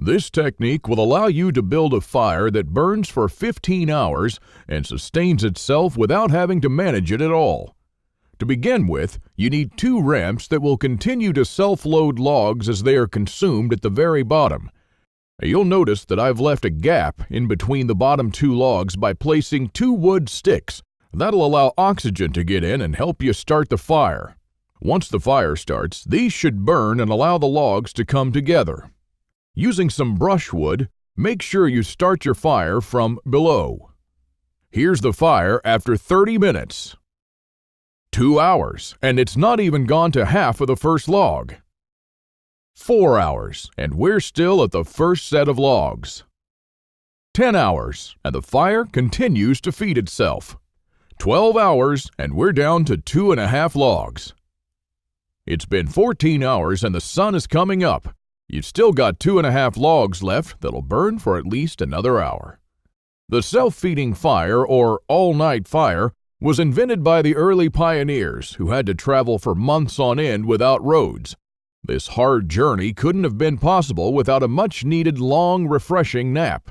This technique will allow you to build a fire that burns for 15 hours and sustains itself without having to manage it at all. To begin with, you need 2 ramps that will continue to self-load logs as they are consumed at the very bottom. You'll notice that I've left a gap in between the bottom 2 logs by placing 2 wood sticks. That'll allow oxygen to get in and help you start the fire. Once the fire starts, these should burn and allow the logs to come together. Using some brushwood, make sure you start your fire from below. Here's the fire after 30 minutes. 2 hours, and it's not even gone to half of the first log. 4 hours, and we're still at the first set of logs. 10 hours, and the fire continues to feed itself. 12 hours, and we're down to 2.5 logs. It's been 14 hours, and the sun is coming up. You've still got 2.5 logs left that'll burn for at least another hour. The self-feeding fire, or all-night fire, was invented by the early pioneers who had to travel for months on end without roads. This hard journey couldn't have been possible without a much-needed long, refreshing nap.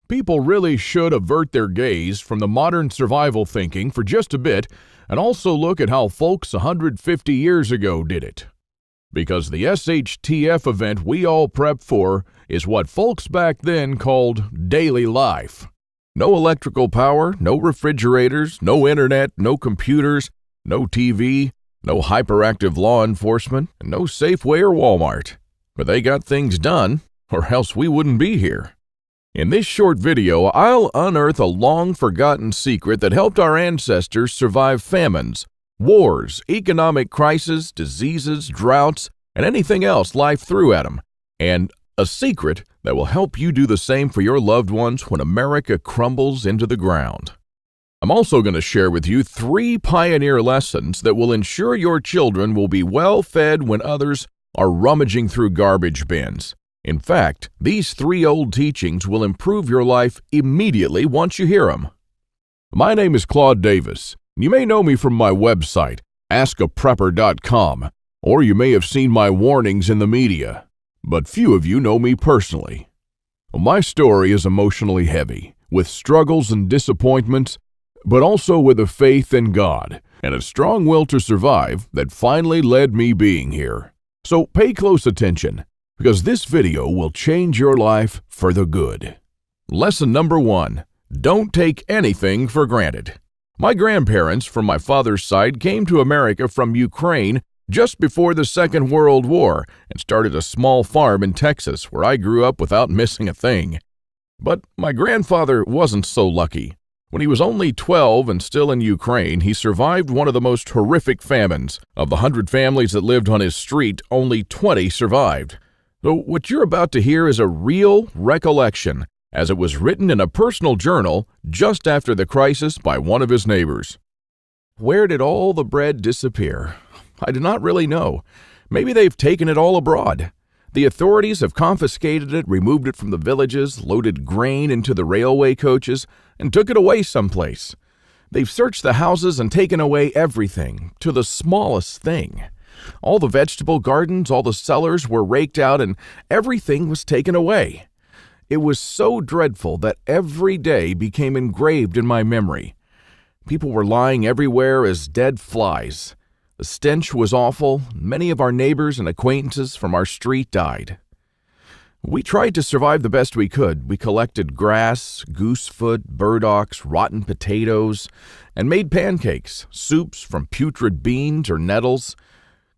People really should avert their gaze from the modern survival thinking for just a bit and also look at how folks 150 years ago did it. Because the SHTF event we all prep for is what folks back then called daily life. No electrical power, no refrigerators, no internet, no computers, no TV, no hyperactive law enforcement, and no Safeway or Walmart. But they got things done, or else we wouldn't be here. In this short video, I'll unearth a long-forgotten secret that helped our ancestors survive famines, wars, economic crises, diseases, droughts, and anything else life threw at them, and a secret that will help you do the same for your loved ones when America crumbles into the ground. I'm also going to share with you 3 pioneer lessons that will ensure your children will be well fed when others are rummaging through garbage bins. In fact, these 3 old teachings will improve your life immediately once you hear them. My name is Claude Davis. You may know me from my website, askaprepper.com, or you may have seen my warnings in the media, but few of you know me personally. My story is emotionally heavy, with struggles and disappointments, but also with a faith in God and a strong will to survive that finally led me being here. So pay close attention, because this video will change your life for the good. Lesson number 1, don't take anything for granted. My grandparents from my father's side came to America from Ukraine just before the Second World War and started a small farm in Texas where I grew up without missing a thing. But my grandfather wasn't so lucky. When he was only 12 and still in Ukraine, he survived one of the most horrific famines. Of the 100 families that lived on his street, only 20 survived. So what you're about to hear is a real recollection, as it was written in a personal journal just after the crisis by one of his neighbors. Where did all the bread disappear? I do not really know. Maybe they've taken it all abroad. The authorities have confiscated it, removed it from the villages, loaded grain into the railway coaches, and took it away someplace. They've searched the houses and taken away everything, to the smallest thing. All the vegetable gardens, all the cellars were raked out, and everything was taken away. It was so dreadful that every day became engraved in my memory. People were lying everywhere as dead flies. The stench was awful. Many of our neighbors and acquaintances from our street died. We tried to survive the best we could. We collected grass, goosefoot, burdocks, rotten potatoes, and made pancakes, soups from putrid beans or nettles,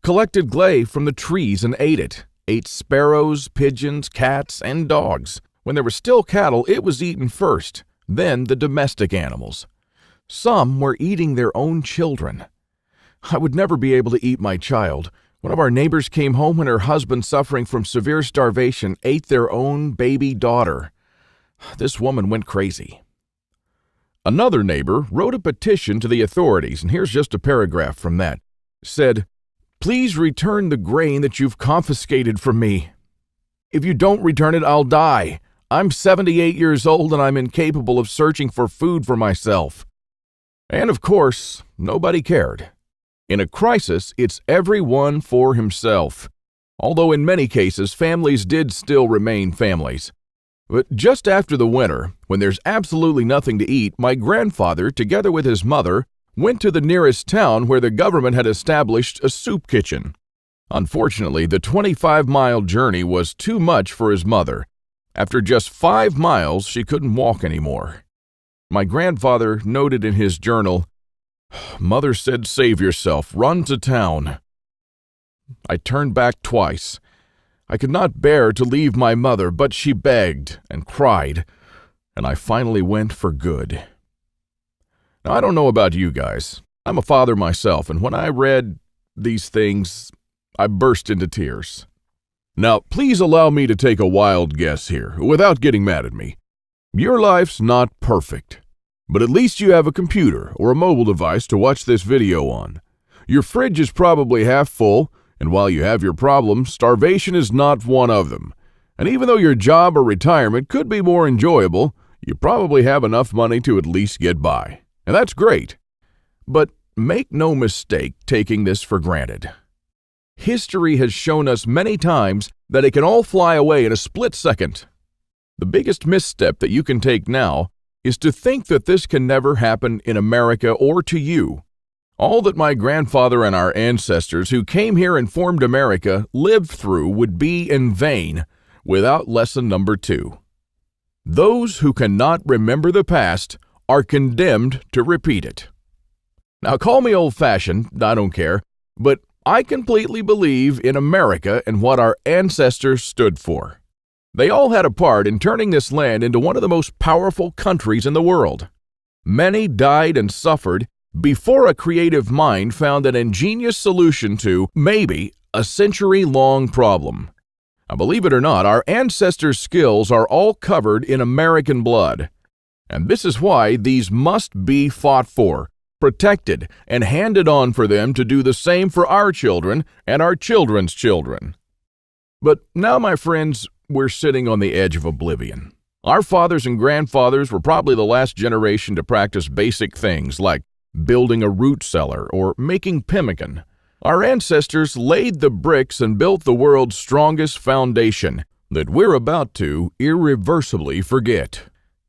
collected clay from the trees and ate it, ate sparrows, pigeons, cats, and dogs. When there were still cattle, it was eaten first, then the domestic animals. Some were eating their own children. I would never be able to eat my child. One of our neighbors came home when her husband, suffering from severe starvation, ate their own baby daughter. This woman went crazy. Another neighbor wrote a petition to the authorities, and here's just a paragraph from that. Said, "Please return the grain that you've confiscated from me. If you don't return it, I'll die. I'm 78 years old and I'm incapable of searching for food for myself." And of course, nobody cared. In a crisis, it's everyone for himself. although in many cases families did still remain families. But just after the winter, when there's absolutely nothing to eat, my grandfather, together with his mother, went to the nearest town where the government had established a soup kitchen. Unfortunately, the 25-mile journey was too much for his mother. After just 5 miles, she couldn't walk anymore. My grandfather noted in his journal, "Mother said, save yourself, run to town." I turned back twice. I could not bear to leave my mother, but she begged and cried, and I finally went for good. Now, I don't know about you guys. I'm a father myself, and when I read these things, I burst into tears. Now, please allow me to take a wild guess here, without getting mad at me. Your life's not perfect, but at least you have a computer or a mobile device to watch this video on. Your fridge is probably half full, and while you have your problems, starvation is not one of them. And even though your job or retirement could be more enjoyable, you probably have enough money to at least get by. And that's great. But make no mistake taking this for granted. History has shown us many times that it can all fly away in a split second. The biggest misstep that you can take now is to think that this can never happen in America or to you. All that my grandfather and our ancestors who came here and formed America lived through would be in vain without lesson number 2. Those who cannot remember the past are condemned to repeat it. Now, call me old-fashioned, I don't care, but I completely believe in America and what our ancestors stood for. They all had a part in turning this land into one of the most powerful countries in the world. Many died and suffered before a creative mind found an ingenious solution to, maybe, a century-long problem. Now, believe it or not, our ancestors' skills are all covered in American blood. And this is why these must be fought for, protected, and handed on for them to do the same for our children and our children's children. But now, my friends, we're sitting on the edge of oblivion. Our fathers and grandfathers were probably the last generation to practice basic things like building a root cellar or making pemmican. Our ancestors laid the bricks and built the world's strongest foundation that we're about to irreversibly forget.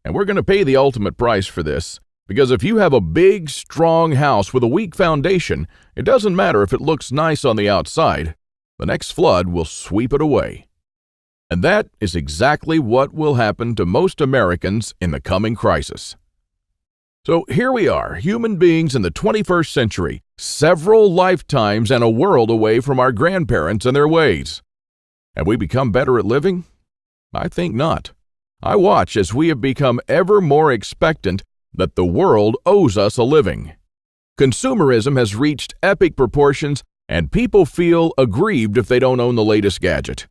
And we're going to pay the ultimate price for this, because if you have a big, strong house with a weak foundation, it doesn't matter if it looks nice on the outside. The next flood will sweep it away. And that is exactly what will happen to most Americans in the coming crisis. So here we are, human beings in the 21st century, several lifetimes and a world away from our grandparents and their ways. Have we become better at living? I think not. I watch as we have become ever more expectant that the world owes us a living. Consumerism has reached epic proportions, and people feel aggrieved if they don't own the latest gadget.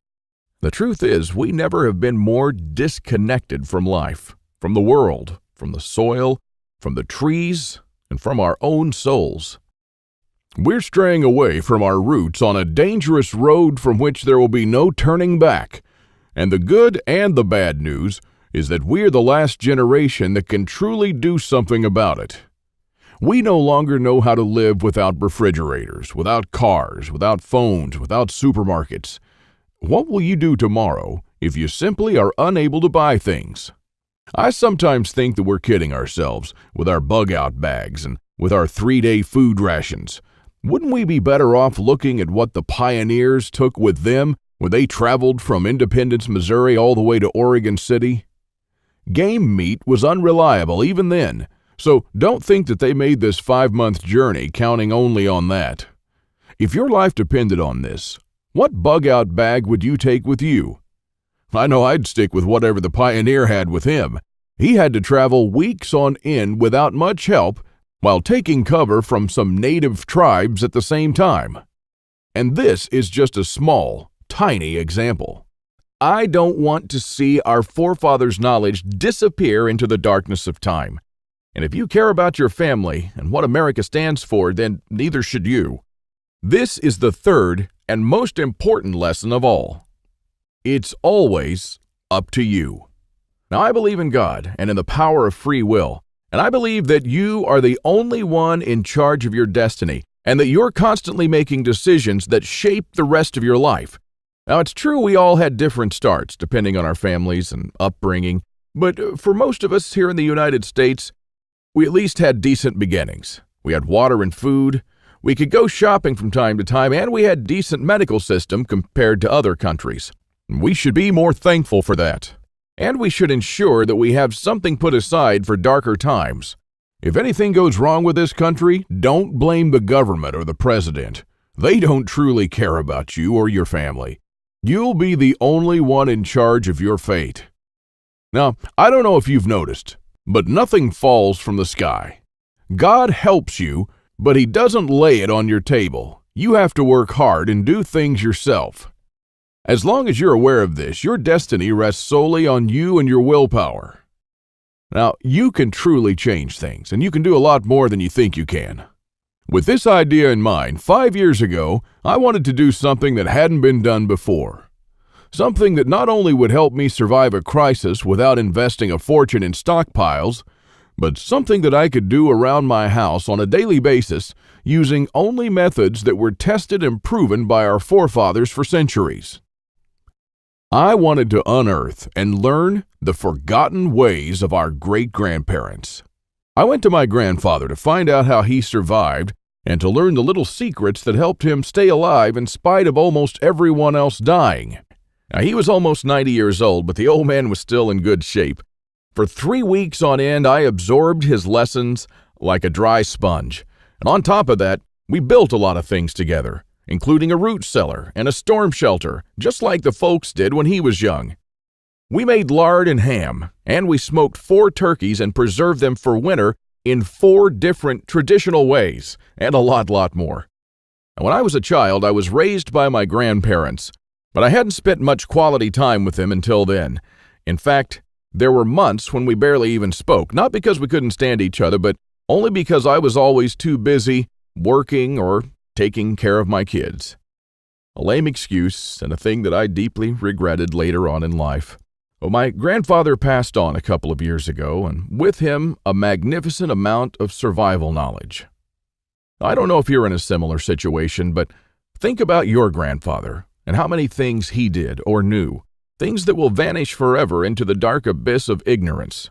The truth is, we never have been more disconnected from life, from the world, from the soil, from the trees, and from our own souls. We're straying away from our roots on a dangerous road from which there will be no turning back. And the good and the bad news is that we're the last generation that can truly do something about it. We no longer know how to live without refrigerators, without cars, without phones, without supermarkets. What will you do tomorrow if you simply are unable to buy things? I sometimes think that we're kidding ourselves with our bug-out bags and with our 3-day food rations. Wouldn't we be better off looking at what the pioneers took with them when they traveled from Independence, Missouri all the way to Oregon City? Game meat was unreliable even then, so don't think that they made this 5-month journey counting only on that. If your life depended on this, what bug-out bag would you take with you? I know I'd stick with whatever the pioneer had with him. He had to travel weeks on end without much help while taking cover from some native tribes at the same time. And this is just a small, tiny example. I don't want to see our forefathers' knowledge disappear into the darkness of time. And if you care about your family and what America stands for, then neither should you. This is the third and most important lesson of all. It's always up to you. Now, I believe in God and in the power of free will, and I believe that you are the only one in charge of your destiny, and that you're constantly making decisions that shape the rest of your life. Now, it's true we all had different starts depending on our families and upbringing, but for most of us here in the United States, we at least had decent beginnings. We had water and food, we could go shopping from time to time, and we had decent medical system compared to other countries. We should be more thankful for that. And we should ensure that we have something put aside for darker times. If anything goes wrong with this country, don't blame the government or the president. They don't truly care about you or your family. You'll be the only one in charge of your fate. Now, I don't know if you've noticed, but nothing falls from the sky. God helps you, but He doesn't lay it on your table. You have to work hard and do things yourself. As long as you're aware of this, your destiny rests solely on you and your willpower. Now, you can truly change things, and you can do a lot more than you think you can. With this idea in mind, 5 years ago, I wanted to do something that hadn't been done before. Something that not only would help me survive a crisis without investing a fortune in stockpiles, but something that I could do around my house on a daily basis using only methods that were tested and proven by our forefathers for centuries. I wanted to unearth and learn the forgotten ways of our great-grandparents. I went to my grandfather to find out how he survived and to learn the little secrets that helped him stay alive in spite of almost everyone else dying. Now, he was almost 90 years old, but the old man was still in good shape. For 3 weeks on end, I absorbed his lessons like a dry sponge. And on top of that, we built a lot of things together, including a root cellar and a storm shelter, just like the folks did when he was young. We made lard and ham, and we smoked 4 turkeys and preserved them for winter in 4 different traditional ways, and a lot more. And when I was a child, I was raised by my grandparents, but I hadn't spent much quality time with them until then. In fact, there were months when we barely even spoke, not because we couldn't stand each other, but only because I was always too busy working or taking care of my kids. A lame excuse and a thing that I deeply regretted later on in life. Well, my grandfather passed on a couple of years ago, and with him, a magnificent amount of survival knowledge. I don't know if you're in a similar situation, but think about your grandfather and how many things he did or knew, things that will vanish forever into the dark abyss of ignorance.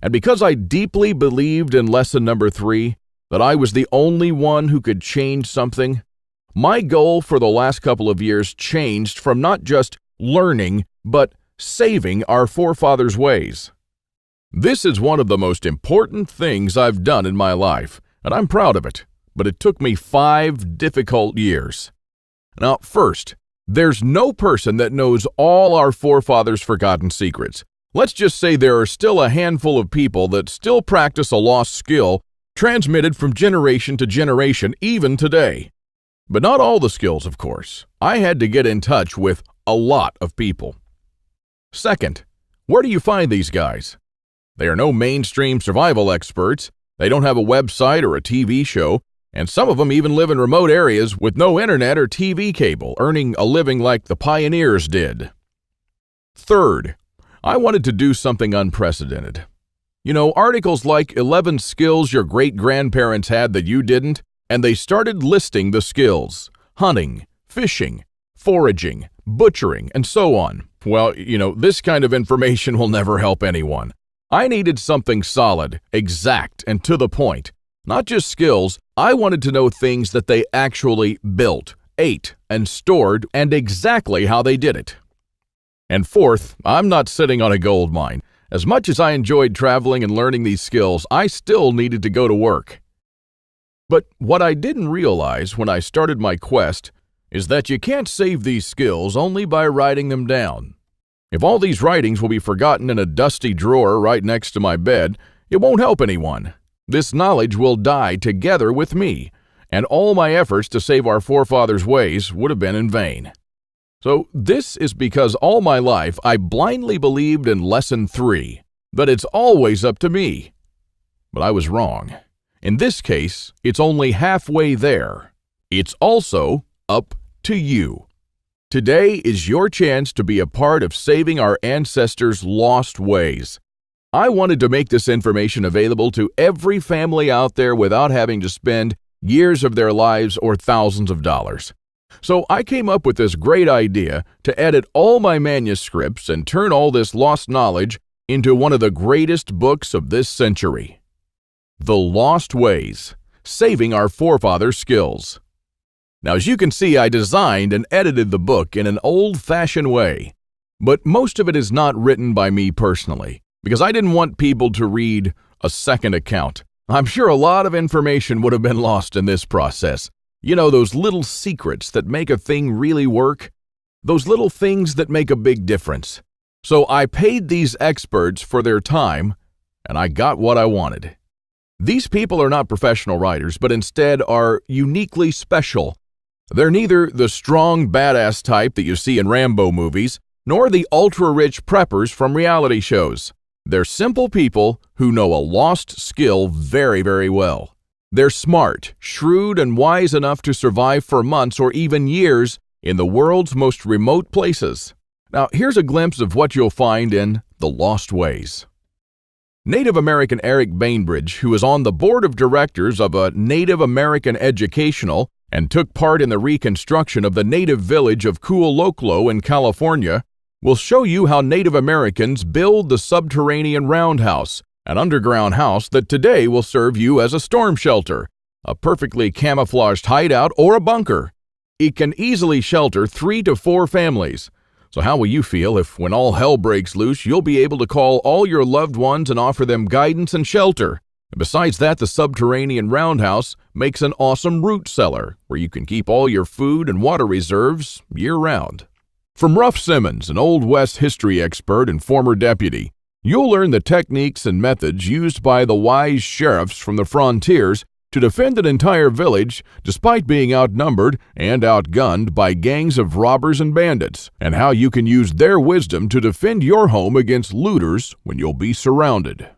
And because I deeply believed in lesson number 3, that I was the only one who could change something, my goal for the last couple of years changed from not just learning, but saving our forefathers' ways. This is one of the most important things I've done in my life, and I'm proud of it, but it took me 5 difficult years. Now, first, there's no person that knows all our forefathers' forgotten secrets. Let's just say there are still a handful of people that still practice a lost skill transmitted from generation to generation, even today. But not all the skills, of course. I had to get in touch with a lot of people. Second, where do you find these guys? They are no mainstream survival experts. They don't have a website or a TV show, and some of them even live in remote areas with no internet or TV cable, earning a living like the pioneers did. Third, I wanted to do something unprecedented. You know, articles like 11 skills your great-grandparents had that you didn't, and they started listing the skills: hunting, fishing, foraging, butchering, and so on. Well, you know, this kind of information will never help anyone. I needed something solid, exact, and to the point. Not just skills, I wanted to know things that they actually built, ate, and stored, and exactly how they did it. And fourth, I'm not sitting on a gold mine. As much as I enjoyed traveling and learning these skills, I still needed to go to work. But what I didn't realize when I started my quest is that you can't save these skills only by writing them down. If all these writings will be forgotten in a dusty drawer right next to my bed, it won't help anyone. This knowledge will die together with me, and all my efforts to save our forefathers' ways would have been in vain. So this is because all my life I blindly believed in lesson 3, that it's always up to me. But I was wrong. In this case, it's only halfway there. It's also up to you. Today is your chance to be a part of saving our ancestors' lost ways. I wanted to make this information available to every family out there without having to spend years of their lives or thousands of dollars. So I came up with this great idea to edit all my manuscripts and turn all this lost knowledge into one of the greatest books of this century. The Lost Ways, Saving Our Forefathers' Skills. Now, as you can see, I designed and edited the book in an old-fashioned way, but most of it is not written by me personally, because I didn't want people to read a second account. I'm sure a lot of information would have been lost in this process. You know, those little secrets that make a thing really work? Those little things that make a big difference. So I paid these experts for their time, and I got what I wanted. These people are not professional writers, but instead are uniquely special. They're neither the strong, badass type that you see in Rambo movies, nor the ultra-rich preppers from reality shows. They're simple people who know a lost skill very, very well. They're smart, shrewd, and wise enough to survive for months or even years in the world's most remote places. Now, here's a glimpse of what you'll find in The Lost Ways. Native American Eric Bainbridge, who is on the board of directors of a Native American educational and took part in the reconstruction of the native village of Kualoklo in California, will show you how Native Americans build the subterranean roundhouse, an underground house that today will serve you as a storm shelter, a perfectly camouflaged hideout, or a bunker. It can easily shelter 3 to 4 families. So how will you feel if, when all hell breaks loose, you'll be able to call all your loved ones and offer them guidance and shelter? And besides that, the subterranean roundhouse makes an awesome root cellar where you can keep all your food and water reserves year-round. From Ruff Simmons, an Old West history expert and former deputy, you'll learn the techniques and methods used by the wise sheriffs from the frontiers to defend an entire village despite being outnumbered and outgunned by gangs of robbers and bandits, and how you can use their wisdom to defend your home against looters when you'll be surrounded.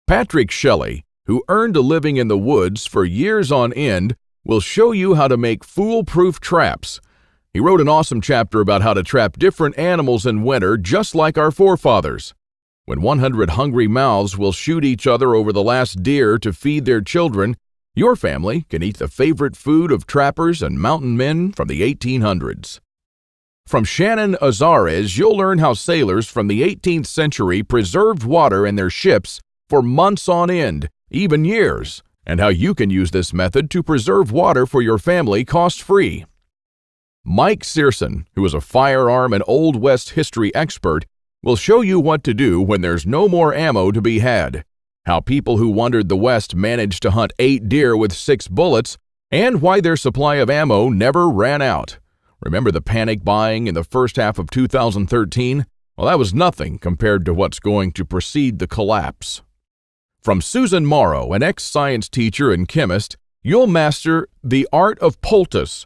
Patrick Shelley, who earned a living in the woods for years on end, will show you how to make foolproof traps. He wrote an awesome chapter about how to trap different animals in winter just like our forefathers. When 100 hungry mouths will shoot each other over the last deer to feed their children, your family can eat the favorite food of trappers and mountain men from the 1800s. From Shannon Azares, you'll learn how sailors from the 18th century preserved water in their ships for months on end, even years, and how you can use this method to preserve water for your family cost-free. Mike Searson, who is a firearm and Old West history expert, will show you what to do when there's no more ammo to be had, how people who wandered the West managed to hunt 8 deer with 6 bullets, and why their supply of ammo never ran out. Remember the panic buying in the first half of 2013? Well, that was nothing compared to what's going to precede the collapse. From Susan Morrow, an ex-science teacher and chemist, you'll master the art of poultice.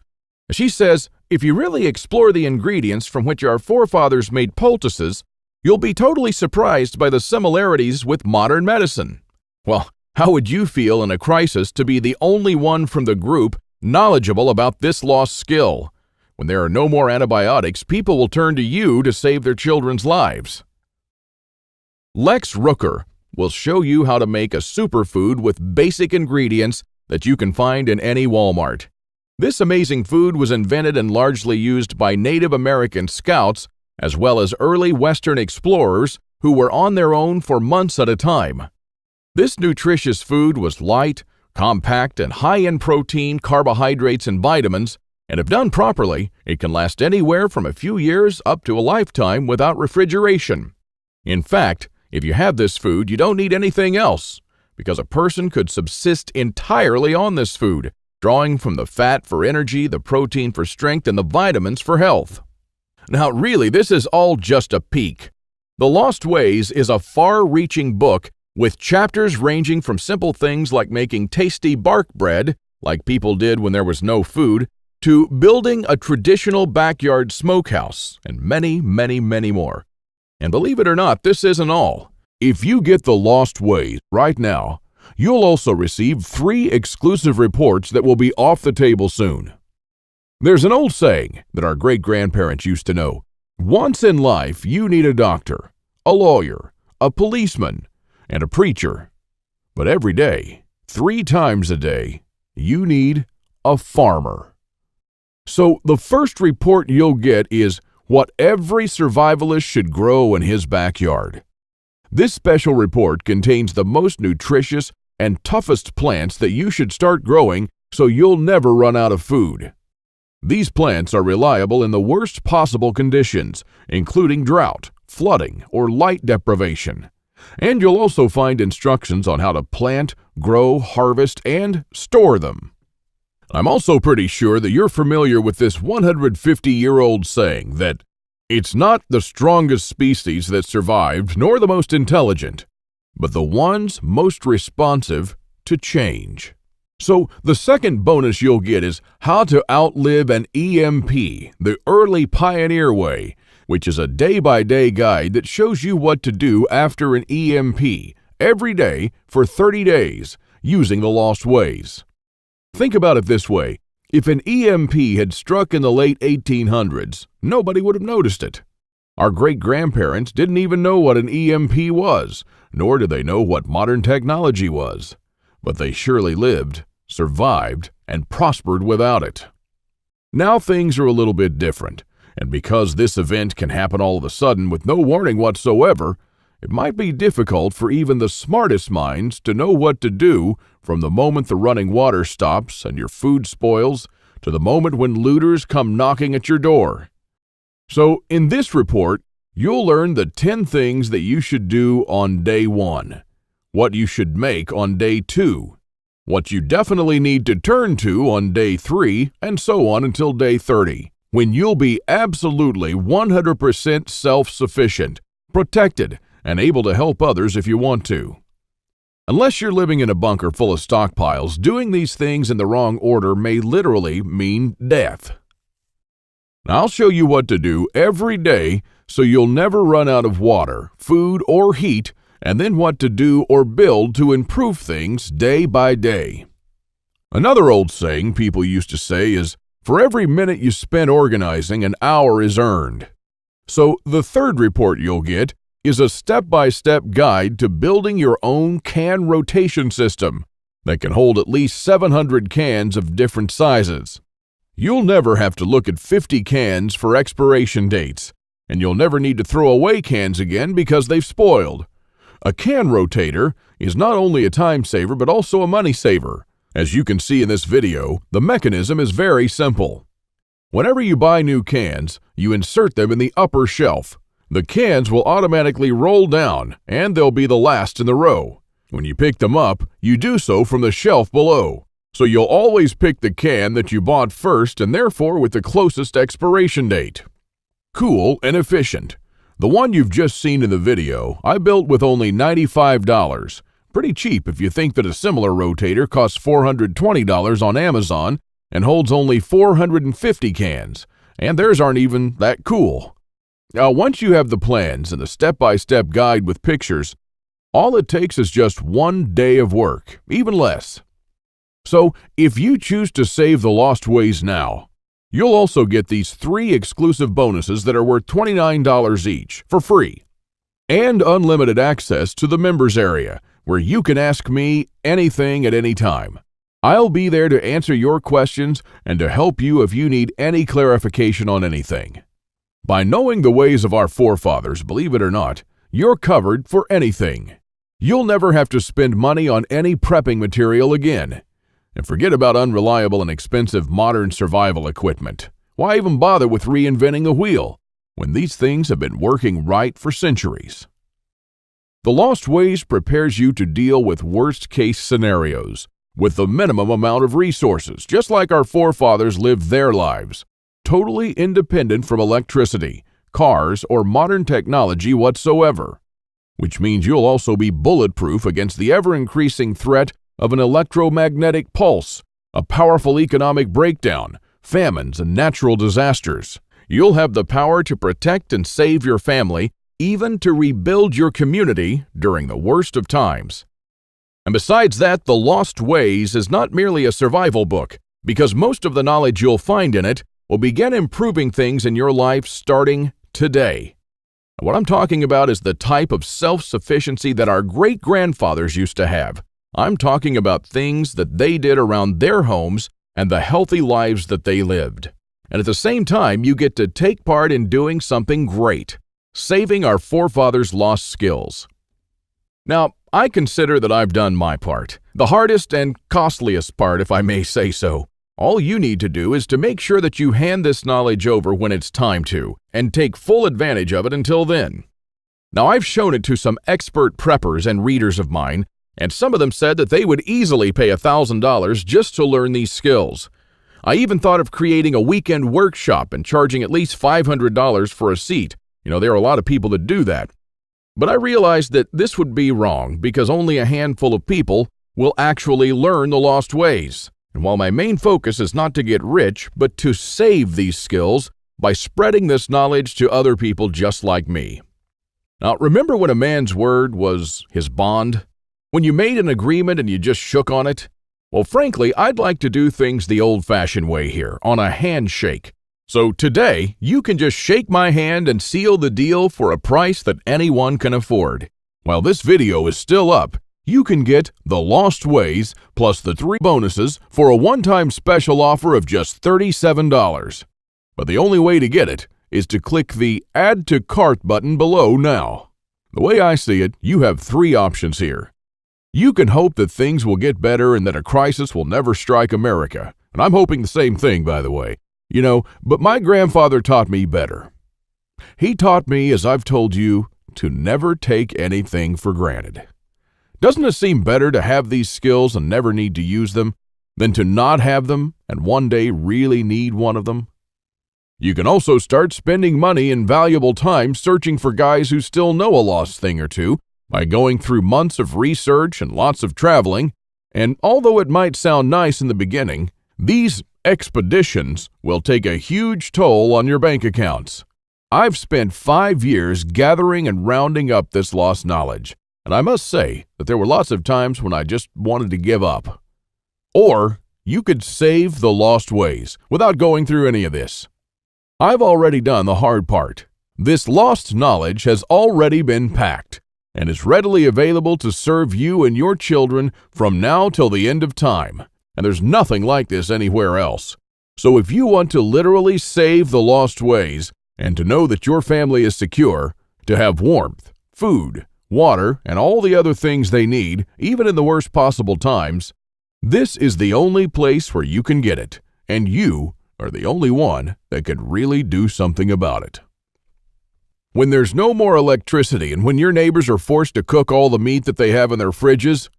She says, if you really explore the ingredients from which our forefathers made poultices, you'll be totally surprised by the similarities with modern medicine. Well, how would you feel in a crisis to be the only one from the group knowledgeable about this lost skill? When there are no more antibiotics, people will turn to you to save their children's lives. Lex Rooker will show you how to make a superfood with basic ingredients that you can find in any Walmart. This amazing food was invented and largely used by Native American scouts as well as early Western explorers who were on their own for months at a time. This nutritious food was light, compact, and high in protein, carbohydrates, and vitamins, and if done properly, it can last anywhere from a few years up to a lifetime without refrigeration. In fact, if you have this food, you don't need anything else, because a person could subsist entirely on this food, drawing from the fat for energy, the protein for strength, and the vitamins for health. Now, really, this is all just a peek. The Lost Ways is a far-reaching book with chapters ranging from simple things like making tasty bark bread, like people did when there was no food, to building a traditional backyard smokehouse, and many, many, many more. And believe it or not, this isn't all. If you get The Lost Ways right now, you'll also receive 3 exclusive reports that will be off the table soon. There's an old saying that our great-grandparents used to know. Once in life, you need a doctor, a lawyer, a policeman, and a preacher. But every day, 3 times a day, you need a farmer. So the first report you'll get is what every survivalist should grow in his backyard. This special report contains the most nutritious and toughest plants that you should start growing so you'll never run out of food. These plants are reliable in the worst possible conditions, including drought, flooding, or light deprivation. And you'll also find instructions on how to plant, grow, harvest, and store them. I'm also pretty sure that you're familiar with this 150-year-old saying that it's not the strongest species that survived, nor the most intelligent, but the ones most responsive to change. So the second bonus you'll get is how to outlive an EMP, the early pioneer way, which is a day-by-day guide that shows you what to do after an EMP every day for 30 days using the lost ways. Think about it this way. If an EMP had struck in the late 1800s, nobody would have noticed it. Our great-grandparents didn't even know what an EMP was, nor did they know what modern technology was. But they surely lived, survived, and prospered without it. Now things are a little bit different, and because this event can happen all of a sudden with no warning whatsoever, it might be difficult for even the smartest minds to know what to do from the moment the running water stops and your food spoils to the moment when looters come knocking at your door. So in this report, you'll learn the 10 things that you should do on day 1, what you should make on day 2, what you definitely need to turn to on day 3, and so on until day 30, when you'll be absolutely 100% self-sufficient, protected, and able to help others if you want to. Unless you're living in a bunker full of stockpiles, doing these things in the wrong order may literally mean death. Now, I'll show you what to do every day so you'll never run out of water, food, or heat, and then what to do or build to improve things day by day. Another old saying people used to say is, for every minute you spend organizing, an hour is earned. So the third report you'll get is a step-by-step guide to building your own can rotation system that can hold at least 700 cans of different sizes. You'll never have to look at 50 cans for expiration dates, and you'll never need to throw away cans again because they've spoiled. A can rotator is not only a time saver but also a money saver. As you can see in this video, the mechanism is very simple. Whenever you buy new cans, you insert them in the upper shelf. The cans will automatically roll down, and they'll be the last in the row. When you pick them up, you do so from the shelf below. So you'll always pick the can that you bought first and therefore with the closest expiration date. Cool and efficient. The one you've just seen in the video, I built with only $95. Pretty cheap if you think that a similar rotator costs $420 on Amazon and holds only 450 cans, and theirs aren't even that cool. Now, once you have the plans and the step-by-step guide with pictures, all it takes is just 1 day of work, even less. So, if you choose to save the lost ways now, you'll also get these 3 exclusive bonuses that are worth $29 each, for free, and unlimited access to the members area, where you can ask me anything at any time. I'll be there to answer your questions and to help you if you need any clarification on anything. By knowing the ways of our forefathers, believe it or not, you're covered for anything. You'll never have to spend money on any prepping material again. And forget about unreliable and expensive modern survival equipment. Why even bother with reinventing the wheel when these things have been working right for centuries? The Lost Ways prepares you to deal with worst-case scenarios with the minimum amount of resources, just like our forefathers lived their lives, totally independent from electricity, cars, or modern technology whatsoever, which means you'll also be bulletproof against the ever-increasing threat of an electromagnetic pulse, a powerful economic breakdown, famines, and natural disasters. You'll have the power to protect and save your family, even to rebuild your community during the worst of times. And besides that, The Lost Ways is not merely a survival book, because most of the knowledge you'll find in it will begin improving things in your life starting today. And what I'm talking about is the type of self-sufficiency that our great-grandfathers used to have. I'm talking about things that they did around their homes and the healthy lives that they lived. And at the same time, you get to take part in doing something great, saving our forefathers' lost skills. Now, I consider that I've done my part, the hardest and costliest part, if I may say so. All you need to do is to make sure that you hand this knowledge over when it's time to, and take full advantage of it until then. Now, I've shown it to some expert preppers and readers of mine, and some of them said that they would easily pay $1,000 just to learn these skills. I even thought of creating a weekend workshop and charging at least $500 for a seat. There are a lot of people that do that. But I realized that this would be wrong because only a handful of people will actually learn the lost ways. And while my main focus is not to get rich, but to save these skills by spreading this knowledge to other people just like me. Now, remember when a man's word was his bond? When you made an agreement and you just shook on it? Well, frankly, I'd like to do things the old-fashioned way here, on a handshake. So today, you can just shake my hand and seal the deal for a price that anyone can afford. While this video is still up, you can get The Lost Ways plus the 3 bonuses for a one-time special offer of just $37. But the only way to get it is to click the Add to Cart button below now. The way I see it, you have 3 options here. You can hope that things will get better and that a crisis will never strike America. And I'm hoping the same thing, by the way. But my grandfather taught me better. He taught me, as I've told you, to never take anything for granted. Doesn't it seem better to have these skills and never need to use them than to not have them and one day really need one of them? You can also start spending money and valuable time searching for guys who still know a lost thing or two by going through months of research and lots of traveling. And although it might sound nice in the beginning, these expeditions will take a huge toll on your bank accounts. I've spent 5 years gathering and rounding up this lost knowledge, and I must say that there were lots of times when I just wanted to give up. Or you could save the lost ways without going through any of this. I've already done the hard part. This lost knowledge has already been packed and is readily available to serve you and your children from now till the end of time. And there's nothing like this anywhere else. So if you want to literally save the lost ways and to know that your family is secure, to have warmth, food, water, and all the other things they need, even in the worst possible times, this is the only place where you can get it, and you are the only one that can really do something about it. When there's no more electricity and when your neighbors are forced to cook all the meat that they have in their fridges,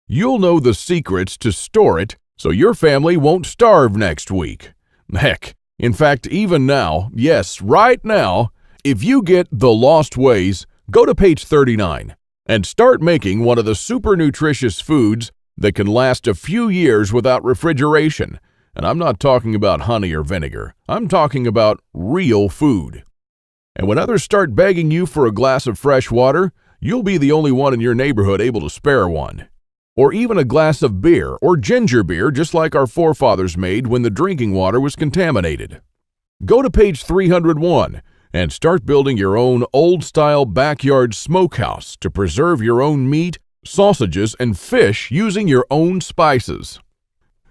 you'll know the secrets to store it so your family won't starve next week. Heck, in fact, even now, yes, right now, if you get The Lost Ways, go to page 39 and start making one of the super nutritious foods that can last a few years without refrigeration. And I'm not talking about honey or vinegar. I'm talking about real food. And when others start begging you for a glass of fresh water, you'll be the only one in your neighborhood able to spare one. Or even a glass of beer or ginger beer, just like our forefathers made when the drinking water was contaminated. Go to page 301 and start building your own old-style backyard smokehouse to preserve your own meat, sausages, and fish using your own spices.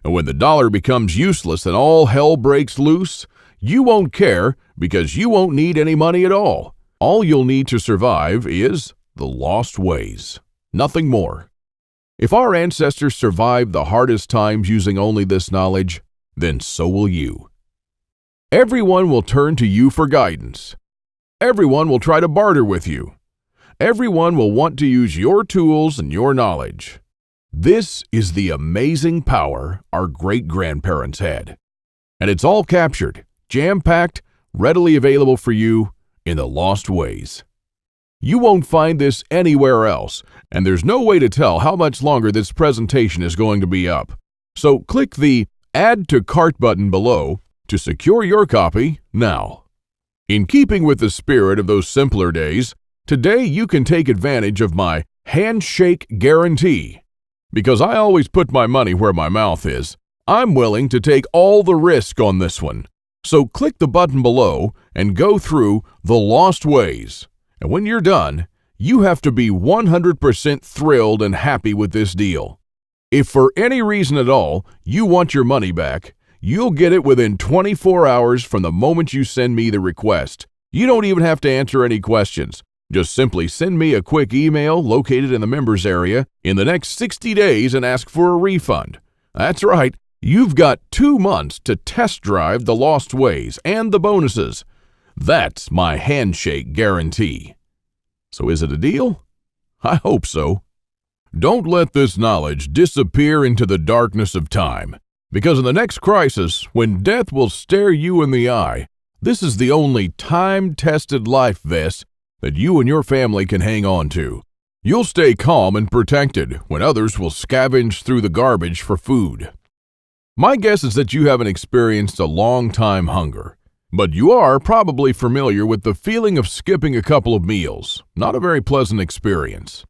And when the dollar becomes useless and all hell breaks loose, you won't care because you won't need any money at all. All you'll need to survive is the lost ways. Nothing more. If our ancestors survived the hardest times using only this knowledge, then so will you. Everyone will turn to you for guidance. Everyone will try to barter with you. Everyone will want to use your tools and your knowledge. This is the amazing power our great-grandparents had. And it's all captured, jam-packed, readily available for you in The Lost Ways. You won't find this anywhere else, and there's no way to tell how much longer this presentation is going to be up. So click the Add to Cart button below to secure your copy now. In keeping with the spirit of those simpler days, today you can take advantage of my handshake guarantee. Because I always put my money where my mouth is, I'm willing to take all the risk on this one. So click the button below and go through The Lost Ways. And when you're done, you have to be 100% thrilled and happy with this deal. If for any reason at all you want your money back, you'll get it within 24 hours from the moment you send me the request. You don't even have to answer any questions. Just simply send me a quick email located in the members area in the next 60 days and ask for a refund. That's right, you've got 2 months to test drive the Lost Ways and the bonuses. That's my handshake guarantee. So is it a deal? I hope so. Don't let this knowledge disappear into the darkness of time, because in the next crisis, when death will stare you in the eye, this is the only time-tested life vest that you and your family can hang on to. You'll stay calm and protected when others will scavenge through the garbage for food. My guess is that you haven't experienced a long-time hunger, but you are probably familiar with the feeling of skipping a couple of meals. Not a very pleasant experience.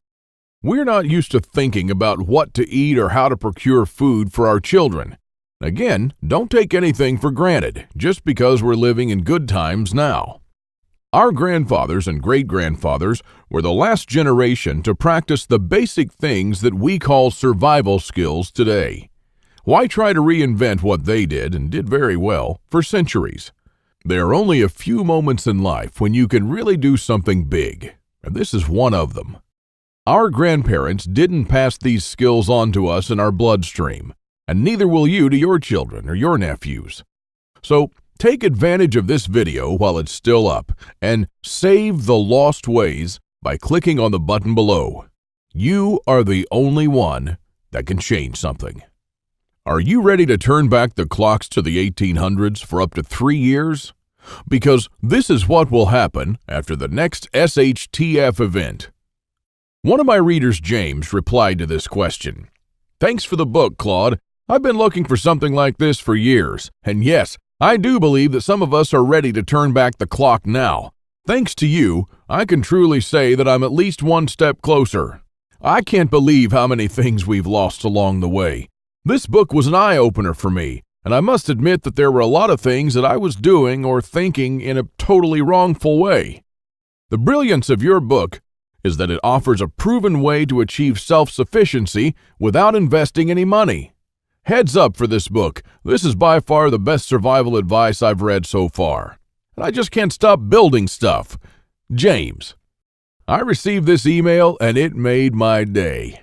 We're not used to thinking about what to eat or how to procure food for our children. Again, don't take anything for granted just because we're living in good times now. Our grandfathers and great-grandfathers were the last generation to practice the basic things that we call survival skills today. Why try to reinvent what they did, and did very well, for centuries? There are only a few moments in life when you can really do something big, and this is one of them. Our grandparents didn't pass these skills on to us in our bloodstream, and neither will you to your children or your nephews. So, take advantage of this video while it's still up and save the lost ways by clicking on the button below. You are the only one that can change something. Are you ready to turn back the clocks to the 1800s for up to 3 years? Because this is what will happen after the next SHTF event. One of my readers, James, replied to this question. Thanks for the book, Claude. I've been looking for something like this for years, and yes, I do believe that some of us are ready to turn back the clock now. Thanks to you, I can truly say that I'm at least one step closer. I can't believe how many things we've lost along the way. This book was an eye-opener for me, and I must admit that there were a lot of things that I was doing or thinking in a totally wrongful way. The brilliance of your book is that it offers a proven way to achieve self-sufficiency without investing any money. Heads up for this book. This is by far the best survival advice I've read so far. And I just can't stop building stuff. James. I received this email and it made my day.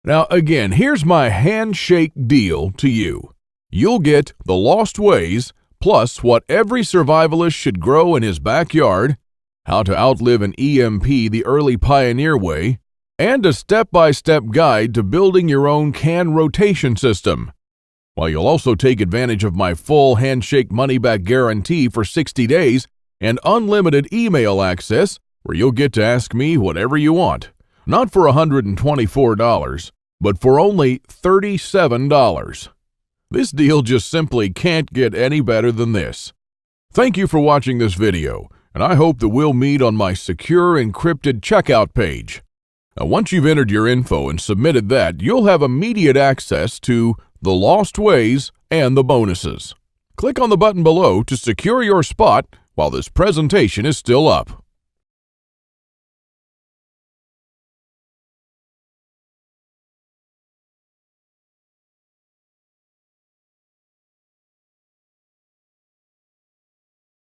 Now again, here's my handshake deal to you. You'll get the Lost Ways, plus what every survivalist should grow in his backyard, how to outlive an EMP the early pioneer way, and a step-by-step guide to building your own can rotation system. While you'll also take advantage of my full handshake money-back guarantee for 60 days and unlimited email access where you'll get to ask me whatever you want. Not for $124, but for only $37. This deal just simply can't get any better than this. Thank you for watching this video, and I hope that we'll meet on my secure encrypted checkout page. Now, once you've entered your info and submitted that, you'll have immediate access to the Lost Ways and the bonuses. Click on the button below to secure your spot while this presentation is still up.